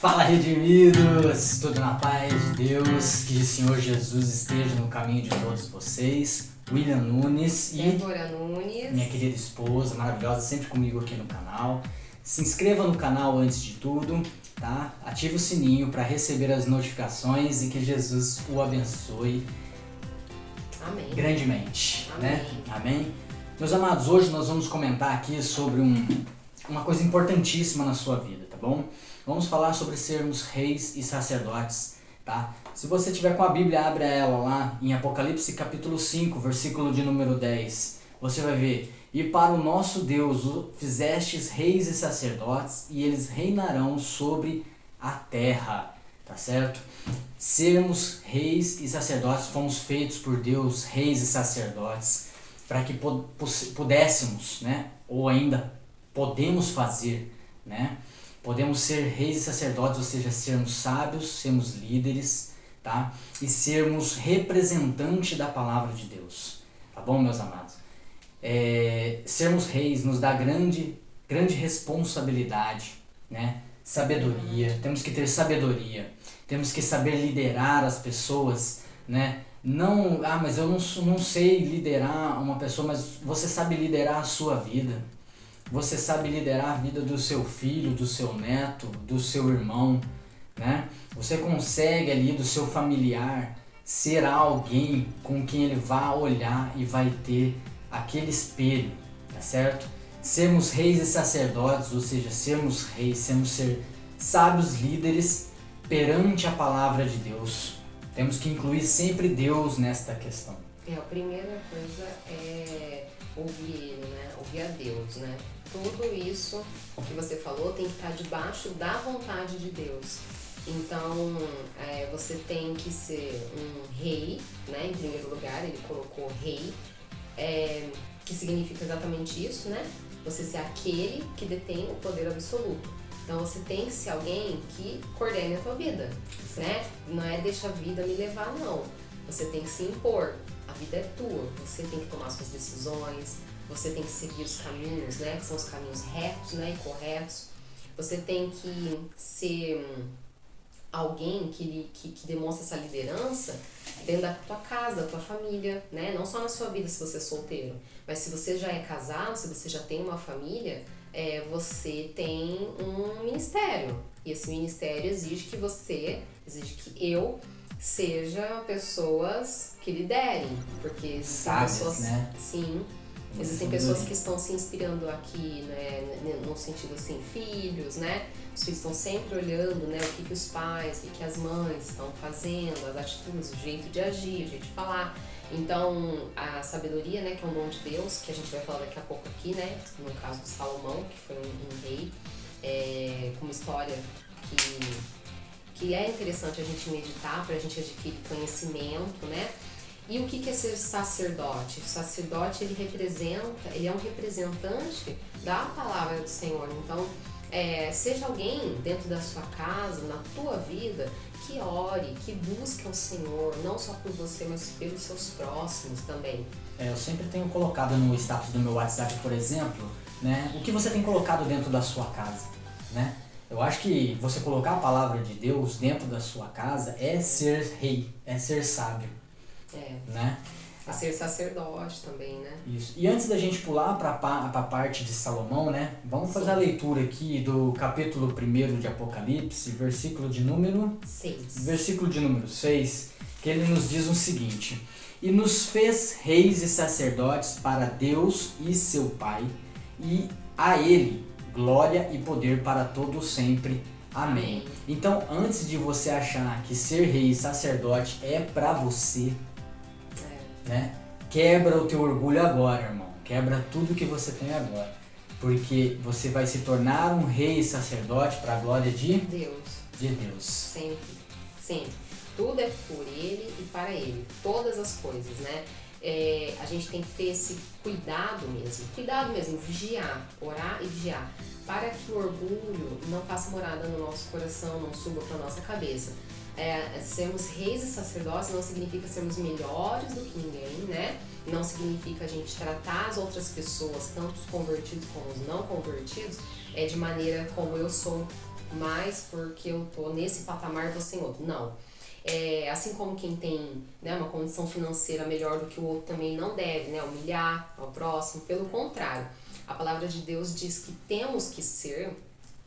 Fala, redimidos! Tudo na paz de Deus, que o Senhor Jesus esteja no caminho de todos vocês. William Nunes e Débora Nunes, minha querida esposa, maravilhosa, sempre comigo aqui no canal. Se inscreva no canal antes de tudo, tá? Ative o sininho para receber as notificações e que Jesus o abençoe amém. grandemente, Amém. né? Amém? Meus amados, hoje nós vamos comentar aqui sobre uma coisa importantíssima na sua vida, tá bom? Vamos falar sobre sermos reis e sacerdotes, tá? Se você tiver com a Bíblia, abre ela lá em Apocalipse capítulo 5, versículo de número 10. Você vai ver: e para o nosso Deus o fizestes reis e sacerdotes, e eles reinarão sobre a terra, tá certo? Sermos reis e sacerdotes, fomos feitos por Deus, reis e sacerdotes, para que pudéssemos, né? Ou ainda podemos fazer, né? Podemos ser reis e sacerdotes, ou seja, sermos sábios, sermos líderes, tá? E sermos representante da palavra de Deus, tá bom, meus amados? Sermos reis nos dá grande responsabilidade, né? Sabedoria, temos que ter sabedoria, temos que saber liderar as pessoas, né? Não, mas eu não sei liderar uma pessoa, mas você sabe liderar a sua vida. Você sabe liderar a vida do seu filho, do seu neto, do seu irmão, né? Você consegue ali do seu familiar ser alguém com quem ele vai olhar e vai ter aquele espelho, tá certo? Sermos reis e sacerdotes, ou seja, sermos reis, ser sábios líderes perante a palavra de Deus. Temos que incluir sempre Deus nesta questão. A primeira coisa é ouvir Ele, né? Ouvir a Deus, né? Tudo isso que você falou tem que estar debaixo da vontade de Deus. Então, você tem que ser um rei, né? Em primeiro lugar, ele colocou rei, que significa exatamente isso, né? Você ser aquele que detém o poder absoluto. Então, você tem que ser alguém que coordene a tua vida, né? Não é deixa a vida me levar, não. Você tem que se impor. A vida é tua. Você tem que tomar suas decisões. Você tem que seguir os caminhos, né? Que são os caminhos retos, né? E corretos. Você tem que ser alguém que demonstra essa liderança dentro da tua casa, da tua família, né? Não só na sua vida se você é solteiro, mas se você já é casado, se você já tem uma família, você tem um ministério. E esse ministério exige que eu seja pessoas que liderem, porque existem pessoas, né? Sim, existem pessoas que estão se inspirando aqui, né, no sentido assim, filhos, né? Os filhos estão sempre olhando, né, o que os pais, o que as mães estão fazendo, as atitudes, o jeito de agir, o jeito de falar. Então, a sabedoria, né, que é um dom de Deus, que a gente vai falar daqui a pouco aqui, né, no caso de Salomão, que foi um rei, com uma história que é interessante a gente meditar, para a gente adquirir conhecimento, né? E o que é ser sacerdote? O sacerdote, ele é um representante da palavra do Senhor. Então, seja alguém dentro da sua casa, na tua vida, que ore, que busque o Senhor, não só por você, mas pelos seus próximos também. Eu sempre tenho colocado no status do meu WhatsApp, por exemplo, né, o que você tem colocado dentro da sua casa, né? Eu acho que você colocar a palavra de Deus dentro da sua casa é ser rei, é ser sábio, né? É ser sacerdote também, né? Isso. E antes da gente pular para a parte de Salomão, né? Vamos fazer a leitura aqui do capítulo 1 de Apocalipse, versículo de número 6, que ele nos diz o seguinte: e nos fez reis e sacerdotes para Deus e seu Pai, e a ele glória e poder para todo sempre. Amém. Então, antes de você achar que ser rei e sacerdote é para você, né? Quebra o teu orgulho agora, irmão. Quebra tudo que você tem agora. Porque você vai se tornar um rei e sacerdote para a glória de Deus. Sempre, sempre. Tudo é por Ele e para Ele. Todas as coisas, né? A gente tem que ter esse cuidado mesmo, vigiar, orar e vigiar, para que o orgulho não faça morada no nosso coração, não suba para nossa cabeça. sermos reis e sacerdotes não significa sermos melhores do que ninguém, né? Não significa a gente tratar as outras pessoas, tanto os convertidos como os não convertidos, de maneira como eu sou mais porque eu tô nesse patamar, você em outro. Não. Assim como quem tem, né, uma condição financeira melhor do que o outro também não deve, né, humilhar ao próximo. Pelo contrário, a palavra de Deus diz que temos que ser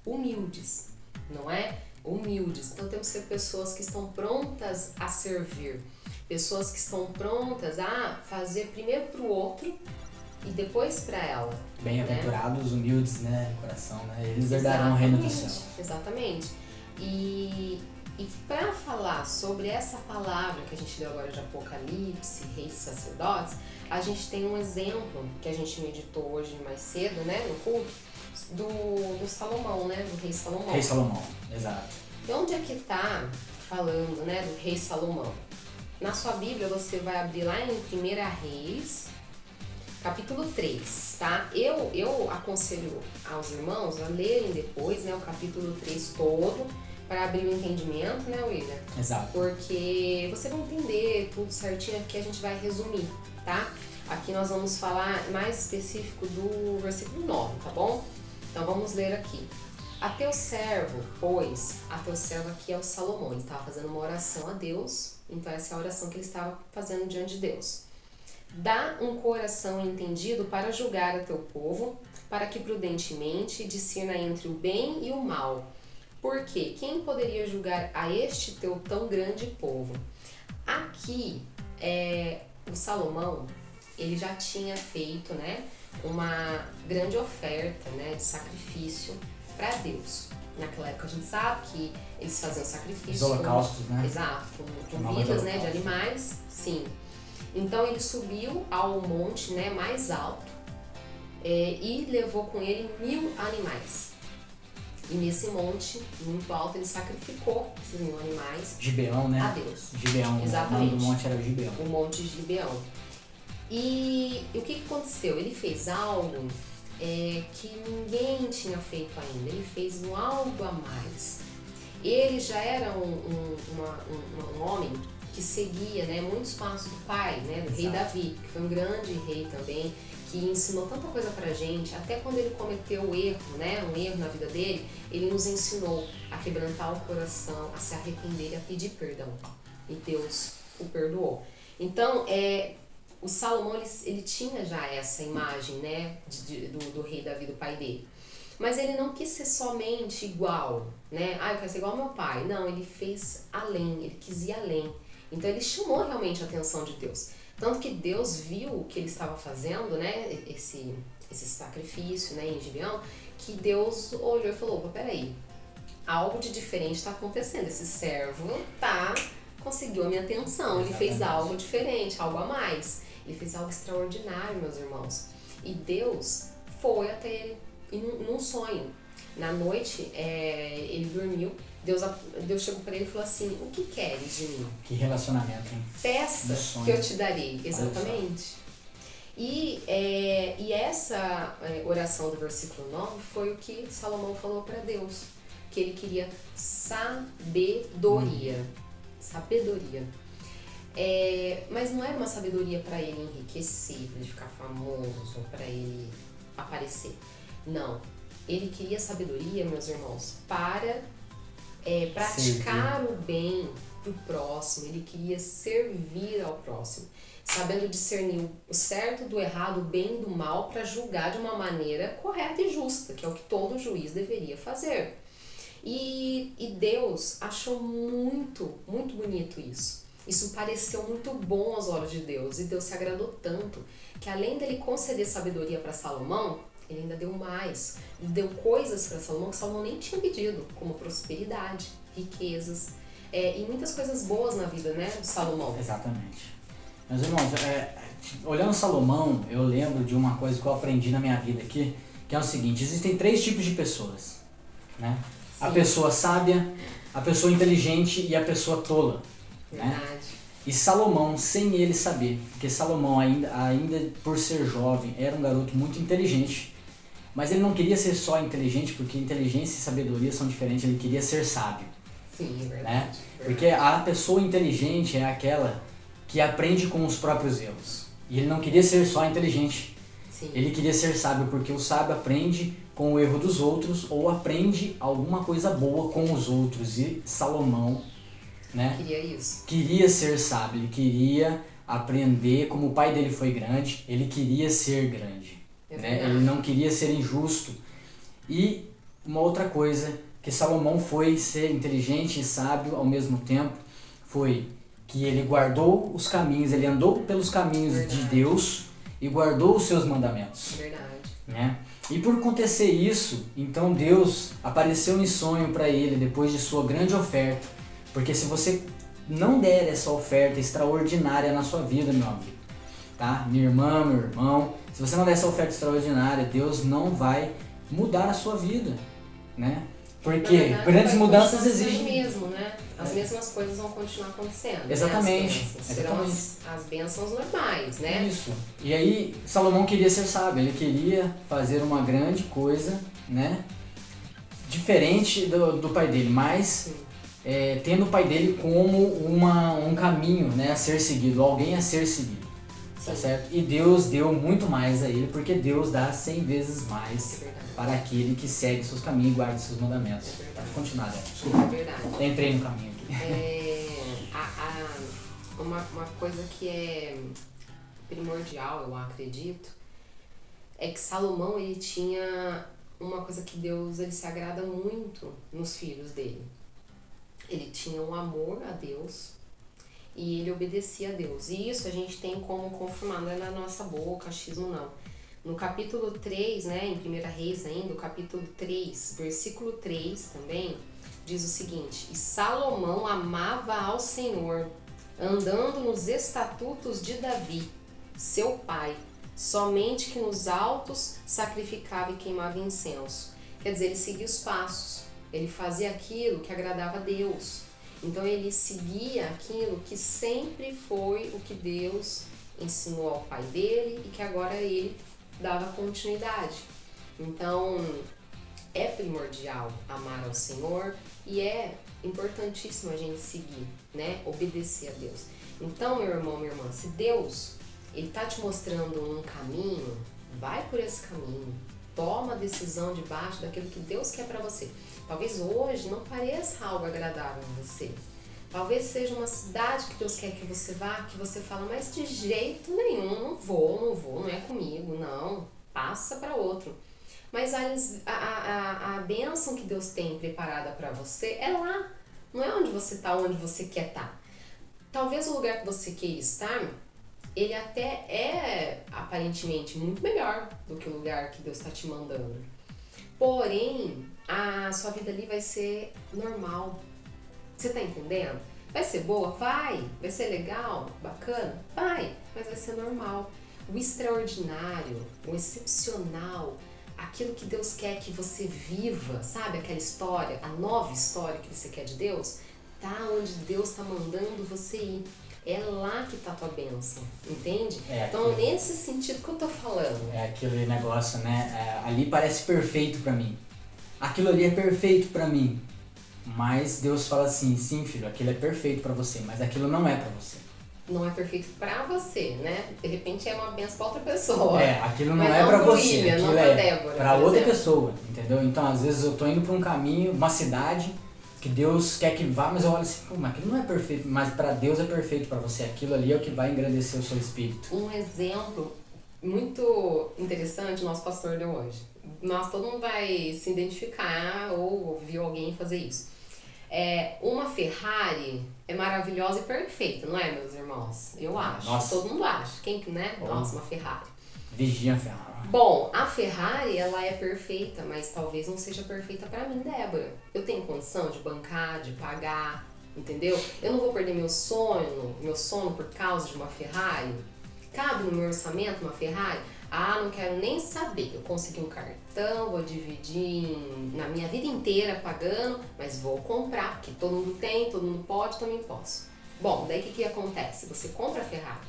humildes, não é? Humildes. Então temos que ser pessoas que estão prontas a servir, pessoas que estão prontas a fazer primeiro para o outro e depois para ela. Bem-aventurados, né? Humildes, né, de coração, né? Eles herdarão o reino do céu. Exatamente. E para falar sobre essa palavra que a gente deu agora de Apocalipse, reis e sacerdotes, a gente tem um exemplo que a gente meditou hoje mais cedo, né, no culto, do Salomão, né, do rei Salomão. Rei Salomão, exato. E onde é que está falando, né, do rei Salomão? Na sua Bíblia você vai abrir lá em 1 Reis, capítulo 3, tá? Eu aconselho aos irmãos a lerem depois, né, o capítulo 3 todo, para abrir o entendimento, né, William? Exato. Porque você vai entender tudo certinho, aqui a gente vai resumir, tá? Aqui nós vamos falar mais específico do versículo 9, tá bom? Então vamos ler aqui. A teu servo, pois, a teu servo aqui é o Salomão, ele estava fazendo uma oração a Deus, então essa é a oração que ele estava fazendo diante de Deus. Dá um coração entendido para julgar a teu povo, para que prudentemente discirna entre o bem e o mal. Porque quem poderia julgar a este teu tão grande povo? Aqui, o Salomão, ele já tinha feito, né, uma grande oferta, né, de sacrifício para Deus. Naquela época a gente sabe que eles faziam sacrifícios. Os holocaustos, né? Exato, com vidas, né, de animais, sim. Então ele subiu ao monte, né, mais alto e levou com ele 1000 animais. E nesse monte, muito alto, ele sacrificou esses 1000 animais. Gibeão, né? A Deus. Gibeão. Exatamente. O nome do monte era Gibeão. O monte de Gibeão. E o que aconteceu? Ele fez algo que ninguém tinha feito ainda. Ele fez algo a mais. Ele já era um homem que seguia, né, muitos passos do pai, né, do rei Davi, que foi um grande rei também, que ensinou tanta coisa pra gente. Até quando ele cometeu o erro, né, um erro na vida dele, ele nos ensinou a quebrantar o coração, a se arrepender e a pedir perdão. E Deus o perdoou. Então, o Salomão, ele tinha já essa imagem, né, do rei Davi, do pai dele. Mas ele não quis ser somente igual, né? Eu quero ser igual ao meu pai. Não, ele fez além, ele quis ir além. Então ele chamou realmente a atenção de Deus. Tanto que Deus viu o que ele estava fazendo, né, esse sacrifício, né, em Gibeão, que Deus olhou e falou, peraí, algo de diferente está acontecendo, esse servo conseguiu a minha atenção, ele fez algo diferente, algo a mais, ele fez algo extraordinário, meus irmãos. E Deus foi até ele num sonho. Na noite, ele dormiu, Deus chegou para ele e falou assim, o que queres de mim? Que relacionamento, hein? Peça que eu te darei. Exatamente. E essa oração do versículo 9 foi o que Salomão falou para Deus, que ele queria sabedoria. Sabedoria. Mas não era uma sabedoria para ele enriquecer, para ele ficar famoso, para ele aparecer. Não. Ele queria sabedoria, meus irmãos, para praticar o bem pro próximo. Ele queria servir ao próximo, sabendo discernir o certo do errado, o bem do mal, para julgar de uma maneira correta e justa, que é o que todo juiz deveria fazer. E Deus achou muito, muito bonito isso. Isso pareceu muito bom aos olhos de Deus, e Deus se agradou tanto que, além dele conceder sabedoria para Salomão, ele ainda deu mais. Ele deu coisas para Salomão que Salomão nem tinha pedido, como prosperidade, riquezas e muitas coisas boas na vida, né, de Salomão. Exatamente. Meus irmãos, olhando Salomão, eu lembro de uma coisa que eu aprendi na minha vida aqui, que é o seguinte: existem 3 tipos de pessoas, né? Sim. A pessoa sábia, a pessoa inteligente e a pessoa tola. Verdade. Né? E Salomão, sem ele saber, porque Salomão ainda por ser jovem, era um garoto muito inteligente, mas ele não queria ser só inteligente, porque inteligência e sabedoria são diferentes, ele queria ser sábio. Sim, é verdade. Né? Porque a pessoa inteligente é aquela que aprende com os próprios erros. E ele não queria ser só inteligente. Sim. Ele queria ser sábio, porque o sábio aprende com o erro dos outros ou aprende alguma coisa boa com os outros. E Salomão, né, queria ser sábio, ele queria aprender, como o pai dele foi grande, ele queria ser grande. Né? Ele não queria ser injusto. E uma outra coisa que Salomão foi ser inteligente e sábio ao mesmo tempo foi que ele guardou os caminhos, ele andou pelos caminhos de Deus e guardou os seus mandamentos. Verdade. Né? E por acontecer isso, então Deus apareceu em sonho para ele depois de sua grande oferta. Porque se você não der essa oferta extraordinária na sua vida, meu amigo, tá? Minha irmã, meu irmão, se você não der essa oferta extraordinária, Deus não vai mudar a sua vida, né? Porque grandes mudanças exigem. Mesmo, né? As mesmas coisas vão continuar acontecendo. Exatamente. Né? Serão as bênçãos normais, né? Isso. E aí Salomão queria ser sábio, ele queria fazer uma grande coisa, né? Diferente do pai dele, mas tendo o pai dele como um caminho, né, a ser seguido, alguém a ser seguido. Tá certo? E Deus deu muito mais a ele, porque Deus dá 100 vezes mais para aquele que segue seus caminhos e guarda seus mandamentos. Pode continuar, né? Desculpa. É verdade. Entrei no caminho aqui. Uma coisa que é primordial, eu acredito, é que Salomão, ele tinha uma coisa que Deus, ele se agrada muito nos filhos dele. Ele tinha um amor a Deus e ele obedecia a Deus. E isso a gente tem como confirmar, não é na nossa boca, achismo não. No capítulo 3, né, em 1 Reis ainda, o capítulo 3, versículo 3 também, diz o seguinte: E Salomão amava ao Senhor, andando nos estatutos de Davi, seu pai, somente que nos altos sacrificava e queimava incenso. Quer dizer, ele seguia os passos, ele fazia aquilo que agradava a Deus. Então ele seguia aquilo que sempre foi o que Deus ensinou ao pai dele e que agora ele dava continuidade. Então é primordial amar ao Senhor e é importantíssimo a gente seguir, né? Obedecer a Deus. Então, meu irmão, minha irmã, se Deus ele tá te mostrando um caminho, vai por esse caminho. Toma a decisão debaixo daquilo que Deus quer para você. Talvez hoje não pareça algo agradável a você. Talvez seja uma cidade que Deus quer que você vá, que você fala, mas de jeito nenhum, não vou, não é comigo, não. Passa para outro. Mas a bênção que Deus tem preparada para você é lá. Não é onde você está, onde você quer estar. Talvez o lugar que você queira estar, ele até é aparentemente muito melhor do que o lugar que Deus está te mandando. Porém, a sua vida ali vai ser normal. Você tá entendendo? Vai ser boa? Vai ser legal? Bacana? Vai, mas vai ser normal. O extraordinário, o excepcional, aquilo que Deus quer que você viva, sabe? Aquela história, a nova história que você quer de Deus, tá onde Deus tá mandando você ir. É lá que tá a tua bênção, entende? Então, nesse sentido que eu tô falando. É aquele negócio, né? Ali parece perfeito pra mim. Aquilo ali é perfeito pra mim. Mas Deus fala assim, sim, filho, aquilo é perfeito pra você, mas aquilo não é pra você. Não é perfeito pra você, né? De repente é uma bênção pra outra pessoa. Aquilo não é pra você, William, aquilo não é Débora, pra outra pessoa, entendeu? Então, às vezes eu tô indo pra um caminho, uma cidade que Deus quer que vá, mas eu olho assim, pô, mas aquilo não é perfeito, mas pra Deus é perfeito pra você. Aquilo ali é o que vai engrandecer o seu espírito. Um exemplo muito interessante o nosso pastor deu hoje. Todo mundo vai se identificar ou ouvir alguém fazer isso. Uma Ferrari é maravilhosa e perfeita, não é, meus irmãos? Eu acho. Nossa. Todo mundo acha. Quem, né? Bom. Nossa, uma Ferrari. Vigia a Ferrari. Bom, a Ferrari, ela é perfeita, mas talvez não seja perfeita pra mim, Débora. Eu tenho condição de bancar, de pagar, entendeu? Eu não vou perder meu sono por causa de uma Ferrari? Cabe no meu orçamento uma Ferrari? Ah, não quero nem saber. Eu consegui um cartão, vou dividir na minha vida inteira pagando, mas vou comprar, porque todo mundo tem, todo mundo pode, também posso. Bom, daí o que acontece? Você compra a Ferrari,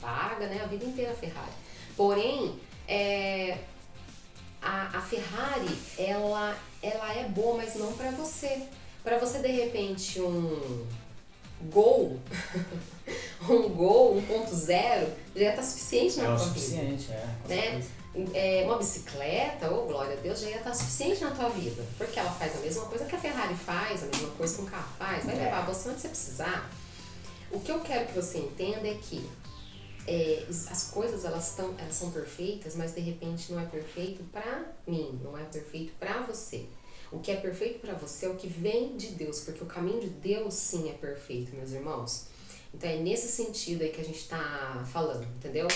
paga, né, a vida inteira a Ferrari. Porém, a Ferrari, ela é boa, mas não para você. Para você, de repente, um Gol, um Gol 1.0 já está suficiente na tua vida. Suficiente, né? Uma bicicleta, oh glória a Deus, já ia estar suficiente na tua vida. Porque ela faz a mesma coisa que a Ferrari faz, a mesma coisa que um carro faz, vai levar você onde você precisar. O que eu quero que você entenda é que as coisas elas são perfeitas, mas de repente não é perfeito para mim, não é perfeito para você. O que é perfeito para você é o que vem de Deus, porque o caminho de Deus sim é perfeito, meus irmãos. Então é nesse sentido aí que a gente está falando, entendeu?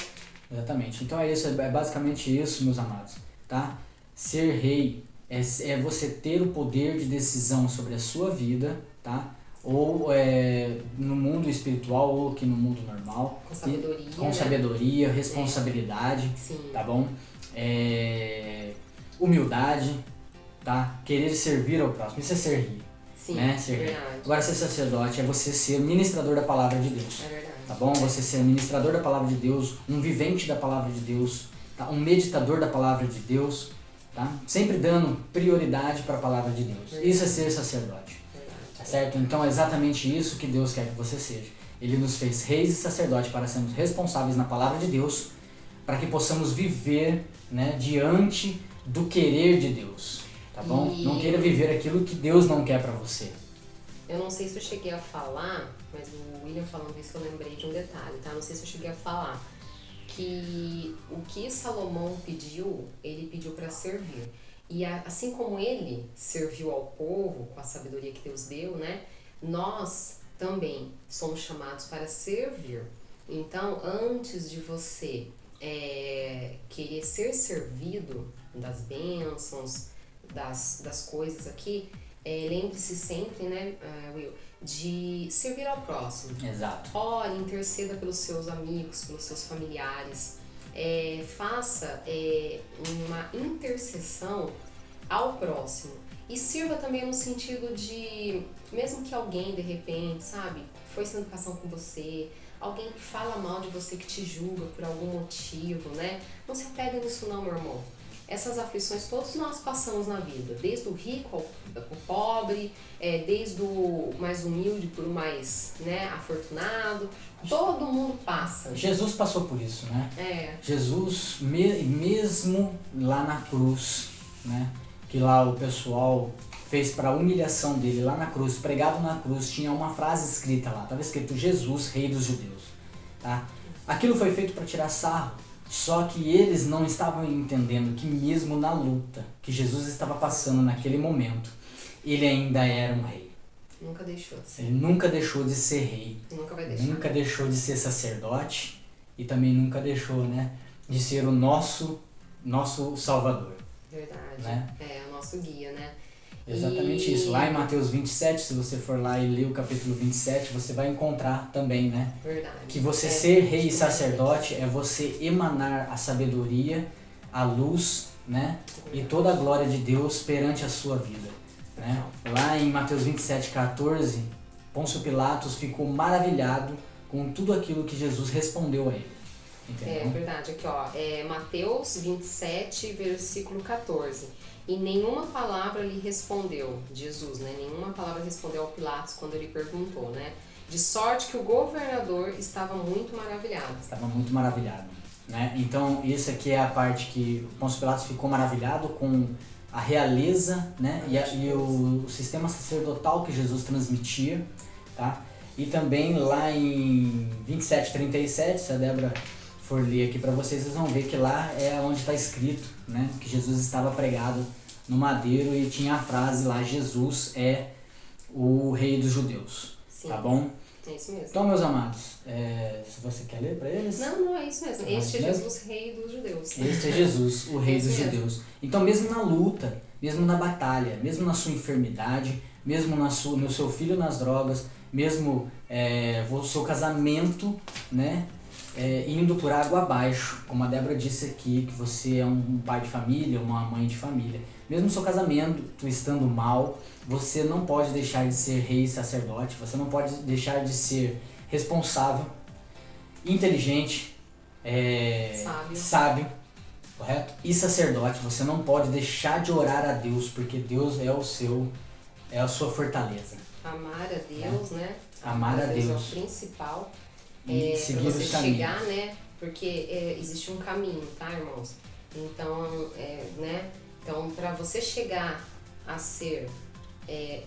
Exatamente. Então é isso, é basicamente isso, meus amados, tá? Ser rei é você ter o poder de decisão sobre a sua vida, tá? Ou no mundo espiritual ou aqui no mundo normal. Com sabedoria. Com sabedoria, responsabilidade, tá bom? Humildade, tá? Querer servir ao próximo, isso é ser rei. Sim, né? Ser rei. Agora, ser sacerdote é você ser ministrador da palavra de Deus. É verdade. Tá bom? Você ser ministrador da palavra de Deus, um vivente da palavra de Deus, tá? Um meditador da palavra de Deus, tá? Sempre dando prioridade para a palavra de Deus. Verdade. Isso é ser sacerdote. Tá certo? Então é exatamente isso que Deus quer que você seja. Ele nos fez reis e sacerdotes para sermos responsáveis na palavra de Deus, para que possamos viver, né, diante do querer de Deus. Tá bom? Não queira viver aquilo que Deus não quer para você. Eu não sei se eu cheguei a falar, mas o William falando isso eu lembrei de um detalhe, tá? Não sei se eu cheguei a falar que o que Salomão pediu, ele pediu para servir. E assim como ele serviu ao povo com a sabedoria que Deus deu, né? Nós também somos chamados para servir. Então, antes de você querer ser servido das bênçãos, das coisas aqui, lembre-se sempre, né, Will, de servir ao próximo. Exato. Ore, interceda pelos seus amigos, pelos seus familiares. Faça uma intercessão ao próximo. E sirva também no sentido de, mesmo que alguém de repente, sabe, foi sem educação com você, alguém que fala mal de você, que te julga por algum motivo, né? Não se apega nisso não, meu irmão. Essas aflições todos nós passamos na vida, desde o rico ao pobre, desde o mais humilde por o mais, né, afortunado. Todo mundo passa. Jesus passou por isso, né? Jesus, mesmo lá na cruz, né? Que lá o pessoal fez para a humilhação dele lá na cruz, pregado na cruz, tinha uma frase escrita lá, estava escrito Jesus, Rei dos Judeus. Tá? Aquilo foi feito para tirar sarro, só que eles não estavam entendendo que mesmo na luta que Jesus estava passando naquele momento, ele ainda era um rei. Nunca deixou de ser. Ele nunca deixou de ser rei. Nunca vai deixar. Nunca deixou de ser sacerdote e também nunca deixou, né, de ser o nosso Salvador. Verdade. Né? É o nosso guia, né? Exatamente isso. Lá em Mateus 27, se você for lá e ler o capítulo 27, você vai encontrar também, né? Verdade. Que você ser rei e sacerdote é você emanar a sabedoria, a luz, né? E toda a glória de Deus perante a sua vida. Né? Lá em Mateus 27, 14, Pôncio Pilatos ficou maravilhado com tudo aquilo que Jesus respondeu a ele. Entendeu? É verdade, aqui ó, Mateus 27, versículo 14. E nenhuma palavra lhe respondeu, Jesus, né? Nenhuma palavra respondeu ao Pilatos quando ele perguntou, né? De sorte que o governador estava muito maravilhado. Estava muito maravilhado, né? Então, isso aqui é a parte que o Pôncio Pilatos ficou maravilhado com a realeza, né? E o sistema sacerdotal que Jesus transmitia, tá? E também lá em 27:37, se a Débora for ler aqui para vocês, vocês vão ver que lá é onde está escrito, né, que Jesus estava pregado no madeiro e tinha a frase lá, Jesus é o Rei dos Judeus. Sim. Tá bom? É isso mesmo. Então, meus amados, se você quer ler para eles... Não, é isso mesmo. Este é Jesus, Rei dos Judeus. Este é Jesus, o Rei dos Judeus. Então, mesmo na luta, mesmo na batalha, mesmo na sua enfermidade, mesmo no seu filho nas drogas, mesmo o seu casamento, né, indo por água abaixo, como a Débora disse aqui, que você é um pai de família, uma mãe de família. Mesmo o seu casamento estando mal, você não pode deixar de ser rei e sacerdote, você não pode deixar de ser responsável, inteligente, sábio, correto? E sacerdote, você não pode deixar de orar a Deus, porque Deus é o seu é a sua fortaleza. Amar a Deus, né? Amar a Deus. É o principal. E seguir pra você os caminhos. chegar, né? Porque existe um caminho, tá, irmãos? Então, né? Então, para você chegar a ser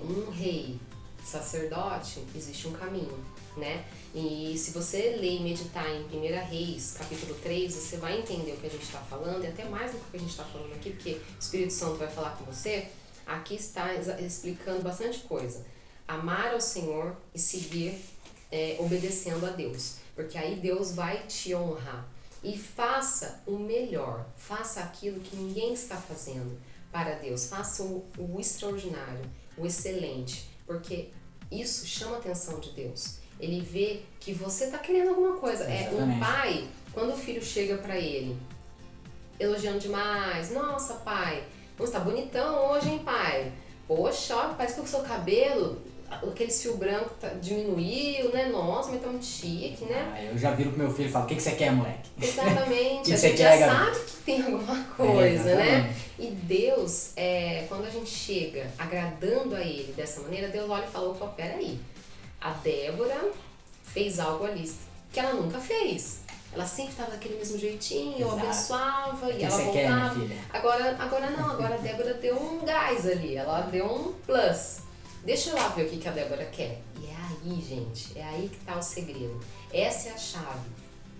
um rei sacerdote, existe um caminho, né? E se você ler e meditar em 1 Reis, capítulo 3, você vai entender o que a gente está falando, e até mais do que a gente está falando aqui, porque o Espírito Santo vai falar com você. Aqui está explicando bastante coisa. Amar ao Senhor e seguir obedecendo a Deus, porque aí Deus vai te honrar. E faça o melhor, faça aquilo que ninguém está fazendo para Deus, faça o extraordinário, o excelente, porque isso chama a atenção de Deus. Ele vê que você está querendo alguma coisa. Um pai, quando o filho chega para ele, elogiando demais, nossa pai, você tá bonitão hoje, hein pai? Poxa, ó, parece que o seu cabelo, aquele fio branco diminuiu, né? Nossa, mas tá muito chique, né? Eu já viro pro meu filho e falo, o que você quer, moleque? Exatamente, a gente já sabe que tem alguma coisa, né? E Deus, quando a gente chega agradando a Ele dessa maneira, Deus olha e fala, opa, peraí, a Débora fez algo ali que ela nunca fez. Ela sempre estava daquele mesmo jeitinho, eu abençoava e ela voltava. Agora não, agora a Débora deu um gás ali, ela deu um plus. Deixa eu lá ver o que a Débora quer. E é aí, gente, é aí que está o segredo. Essa é a chave.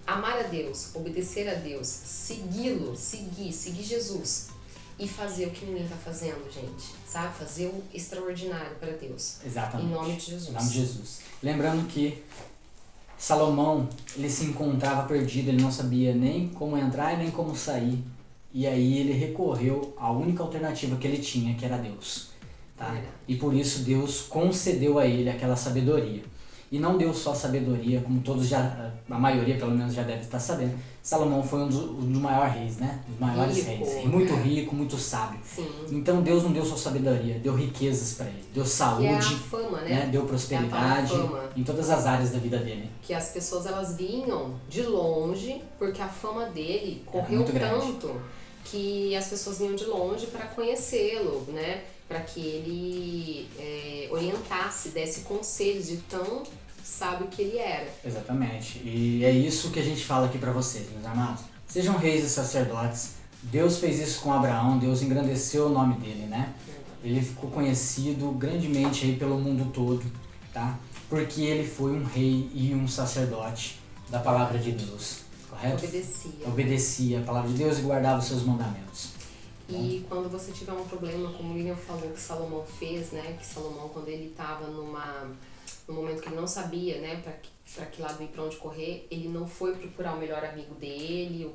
Amar a Deus, obedecer a Deus, segui-lo, seguir Jesus e fazer o que ninguém está fazendo, gente. Sabe? Fazer o extraordinário para Deus. Exatamente. Em nome de Jesus. Em nome de Jesus. Lembrando que Salomão, ele se encontrava perdido, ele não sabia nem como entrar e nem como sair. E aí ele recorreu à única alternativa que ele tinha, que era Deus. Tá? E por isso Deus concedeu a ele aquela sabedoria. E não deu só sabedoria, como todos já, a maioria pelo menos já deve estar sabendo. Salomão foi um dos maiores reis, né? Dos maiores reis. Muito rico, muito sábio. Sim. Então Deus não deu só sabedoria, deu riquezas para ele. Deu saúde, a fama, né? Deu prosperidade em todas as áreas da vida dele. Que as pessoas elas vinham de longe, porque a fama dele correu tanto que as pessoas vinham de longe para conhecê-lo, né? Para que ele orientasse, desse conselhos de tão sábio que ele era. Exatamente. E é isso que a gente fala aqui para vocês, meus amados. Sejam reis e sacerdotes. Deus fez isso com Abraão, Deus engrandeceu o nome dele, né? Ele ficou conhecido grandemente aí pelo mundo todo, tá? Porque ele foi um rei e um sacerdote da palavra de Deus, correto? Obedecia a palavra de Deus e guardava os seus mandamentos. E quando você tiver um problema, como o William falou que Salomão fez, né? Que Salomão, quando ele estava num momento que ele não sabia, né? Para que lado ir, para onde correr, ele não foi procurar o melhor amigo dele,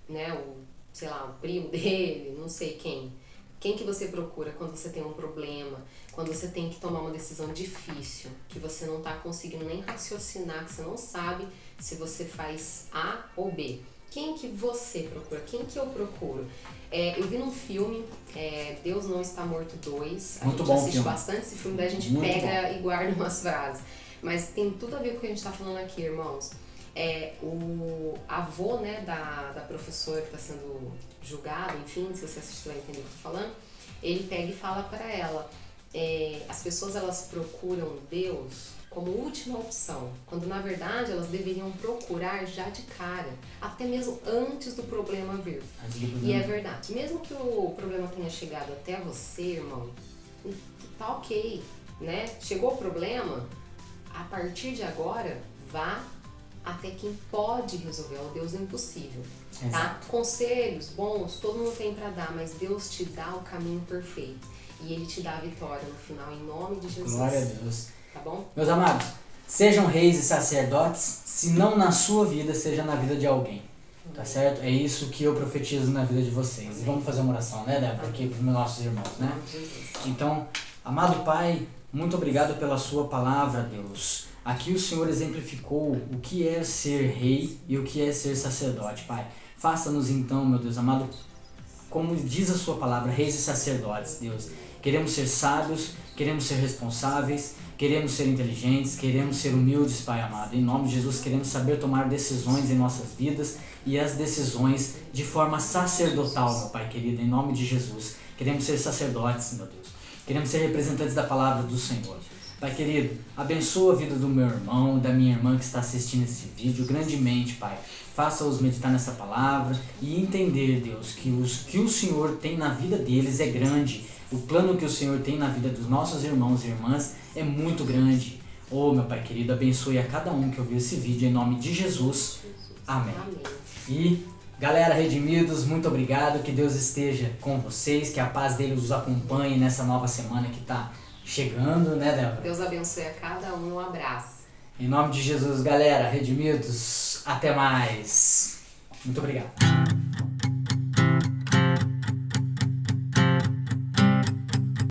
o primo dele, não sei quem. Quem que você procura quando você tem um problema, quando você tem que tomar uma decisão difícil, que você não está conseguindo nem raciocinar, que você não sabe se você faz A ou B. Quem que você procura? Quem que eu procuro? Eu vi num filme, Deus Não Está Morto 2. A gente assiste bastante esse filme, daí a gente pega e guarda umas frases. Mas tem tudo a ver com o que a gente está falando aqui, irmãos. O avô, né, da professora que está sendo julgado, enfim, se você assistir vai entender o que eu tô falando, ele pega e fala para ela, as pessoas elas procuram Deus como última opção, quando na verdade elas deveriam procurar já de cara, até mesmo antes do problema vir. E é verdade, mesmo que o problema tenha chegado até você, irmão, tá ok, né? Chegou o problema, a partir de agora, vá até quem pode resolver, o Deus do impossível, tá? Conselhos bons, todo mundo tem pra dar, mas Deus te dá o caminho perfeito e Ele te dá a vitória no final, em nome de Jesus. Glória a Deus. Tá bom? Meus amados, sejam reis e sacerdotes, se não na sua vida, seja na vida de alguém, tá certo? É isso que eu profetizo na vida de vocês. E vamos fazer uma oração, né, Débora, aqui para os nossos irmãos, né? Então, amado Pai, muito obrigado pela sua palavra, Deus. Aqui o Senhor exemplificou o que é ser rei e o que é ser sacerdote, Pai. Faça-nos então, meu Deus amado, como diz a sua palavra, reis e sacerdotes, Deus. Queremos ser sábios, queremos ser responsáveis, queremos ser inteligentes, queremos ser humildes, Pai amado. Em nome de Jesus, queremos saber tomar decisões em nossas vidas e as decisões de forma sacerdotal, meu Pai querido, em nome de Jesus. Queremos ser sacerdotes, meu Deus. Queremos ser representantes da palavra do Senhor. Pai querido, abençoa a vida do meu irmão, da minha irmã que está assistindo esse vídeo grandemente, Pai. Faça-os meditar nessa palavra e entender, Deus, que o Senhor tem na vida deles é grande. O plano que o Senhor tem na vida dos nossos irmãos e irmãs é muito grande. Oh, meu Pai querido, abençoe a cada um que ouviu esse vídeo em nome de Jesus. Amém. E, galera, redimidos, muito obrigado. Que Deus esteja com vocês, que a paz dele os acompanhe nessa nova semana que está chegando, né, Débora? Deus abençoe a cada um abraço. Em nome de Jesus, galera, redimidos, até mais. Muito obrigado.